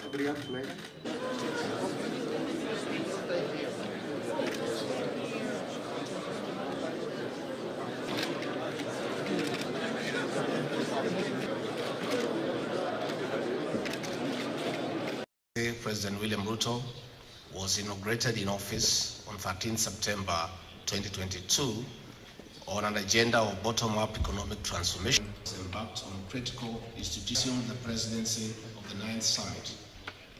Obrigado, colega. President William Ruto was inaugurated in office on 13 September 2022 on an agenda of bottom-up economic transformation. Embarked on critical institutions, the presidency of the 9th Summit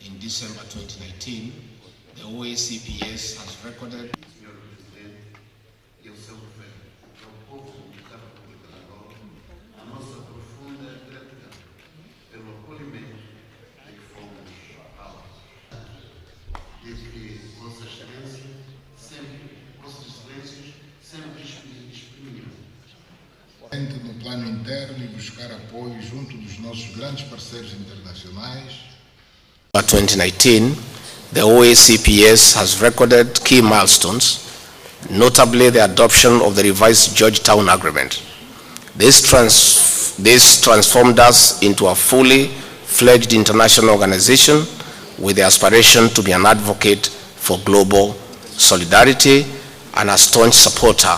in December 2019, the OACPS has recorded no plano interno e buscar apoio junto dos nossos grandes parceiros internacionais. 2019, the OACPS has recorded key milestones, notably the adoption of the revised Georgetown Agreement. This transformed us into a fully fledged international organization with the aspiration to be an advocate for global solidarity and a staunch supporter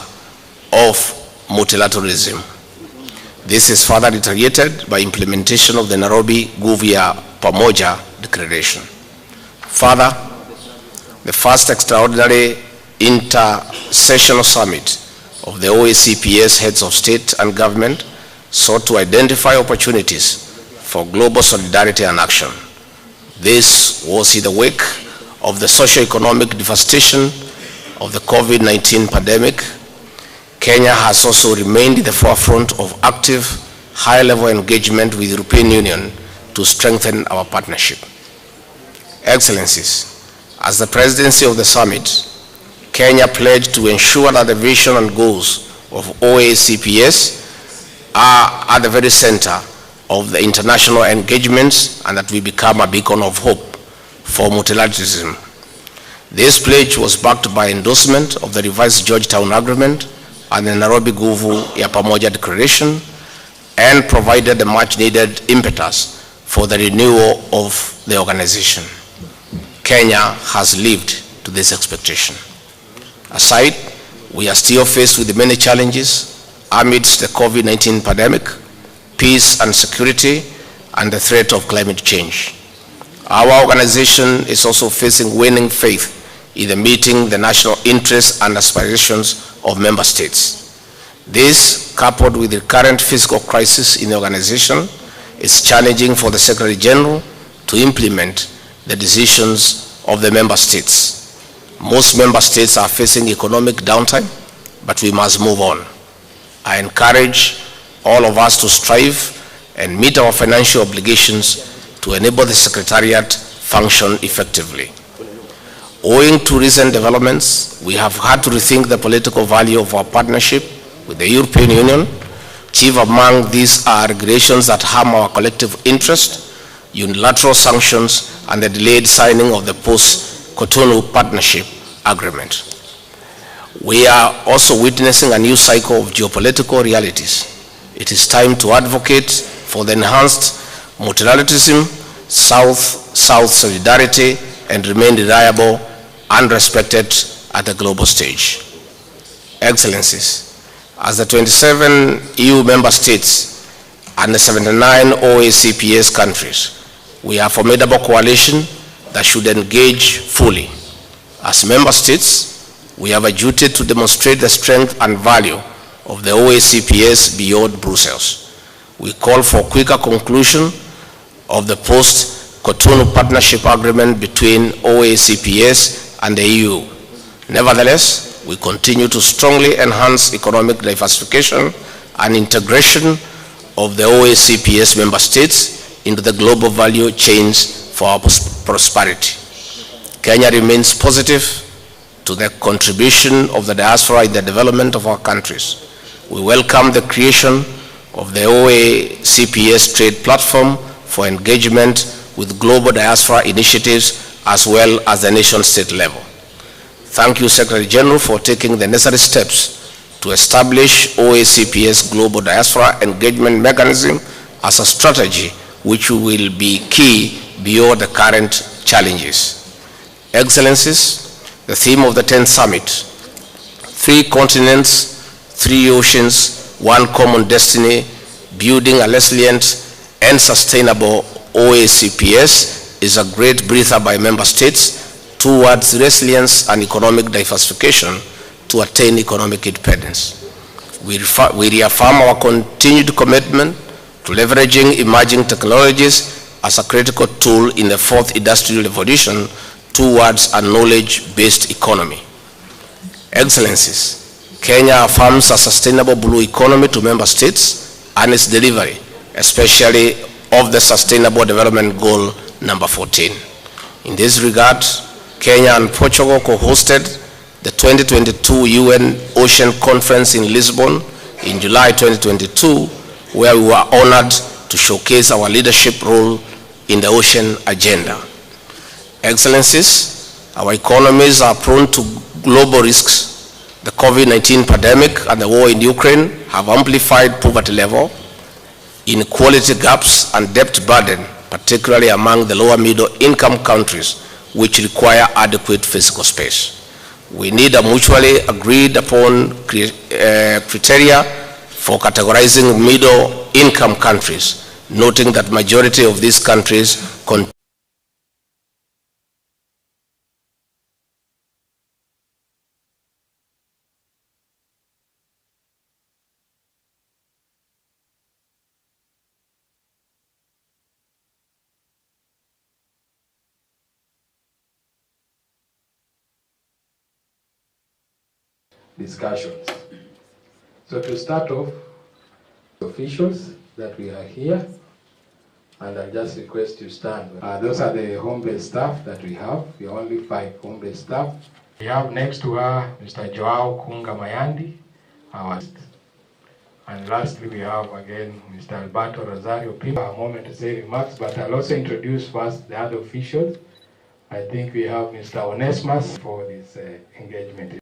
of multilateralism. This is further reiterated by implementation of the Nairobi Nguvu ya Pamoja Declaration. Further, the first extraordinary inter-sessional summit of the OACPS heads of state and government sought to identify opportunities for global solidarity and action. This was in the wake of the socio-economic devastation of the COVID-19 pandemic. Kenya has also remained in the forefront of active, high-level engagement with the European Union to strengthen our partnership. Excellencies, as the presidency of the summit, Kenya pledged to ensure that the vision and goals of OACPS are at the very center of the international engagements and that we become a beacon of hope for multilateralism. This pledge was backed by endorsement of the revised Georgetown Agreement and the Nairobi Nguvu ya Pamoja Declaration, and provided the much-needed impetus for the renewal of the organization. Kenya has lived to this expectation. Aside, we are still faced with many challenges amidst the COVID-19 pandemic, peace and security, and the threat of climate change. Our organization is also facing waning faith in meeting the national interests and aspirations of member states. This, coupled with the current fiscal crisis in the organization, is challenging for the Secretary General to implement the decisions of the member states. Most member states are facing economic downtime, but we must move on. I encourage all of us to strive and meet our financial obligations to enable the Secretariat function effectively. Owing to recent developments, we have had to rethink the political value of our partnership with the European Union. Chief among these are regulations that harm our collective interest, unilateral sanctions, and the delayed signing of the post-Cotonou Partnership Agreement. We are also witnessing a new cycle of geopolitical realities. It is time to advocate for the enhanced multilateralism, South-South solidarity, and remain reliable and respected at the global stage. Excellencies, as the 27 EU member states and the 79 OACPS countries, we are a formidable coalition that should engage fully. As member states, we have a duty to demonstrate the strength and value of the OACPS beyond Brussels. We call for quicker conclusion of the post-Cotonou Partnership Agreement between OACPS and the EU. Nevertheless, we continue to strongly enhance economic diversification and integration of the OACPS member states into the global value chains for our prosperity. Kenya remains positive to the contribution of the diaspora in the development of our countries. We welcome the creation of the OACPS trade platform for engagement with global diaspora initiatives as well as the nation-state level. Thank you, Secretary General, for taking the necessary steps to establish OACPS Global Diaspora Engagement Mechanism as a strategy which will be key beyond the current challenges. Excellencies, the theme of the 10th Summit, 3 continents, 3 oceans, 1 common destiny, building a resilient and sustainable OACPS is a great breather by member states towards resilience and economic diversification to attain economic independence. We reaffirm our continued commitment to leveraging emerging technologies as a critical tool in the 4th industrial revolution towards a knowledge-based economy. Excellencies, Kenya affirms a sustainable blue economy to member states and its delivery, especially of the Sustainable Development Goal number 14. In this regard, Kenya and Portugal co-hosted the 2022 UN Ocean Conference in Lisbon in July 2022, where we were honored to showcase our leadership role in the ocean agenda. Excellencies, our economies are prone to global risks. The COVID-19 pandemic and the war in Ukraine have amplified poverty level, inequality gaps, and debt burden, particularly among the lower middle income countries, which require adequate physical space. We need a mutually agreed upon criteria for categorizing middle income countries, noting that majority of these countries discussions. So to start off, officials that we are here, and I just request you stand. Those are the home-based staff that we have. We are only 5 home-based staff. We have next to her Mr. Joao Kunga Mayandi, our, and lastly we have again Mr. Alberto Rosario. People have a moment to say remarks, but I'll also introduce first the other officials. I think we have Mr. Onesmus for this engagement.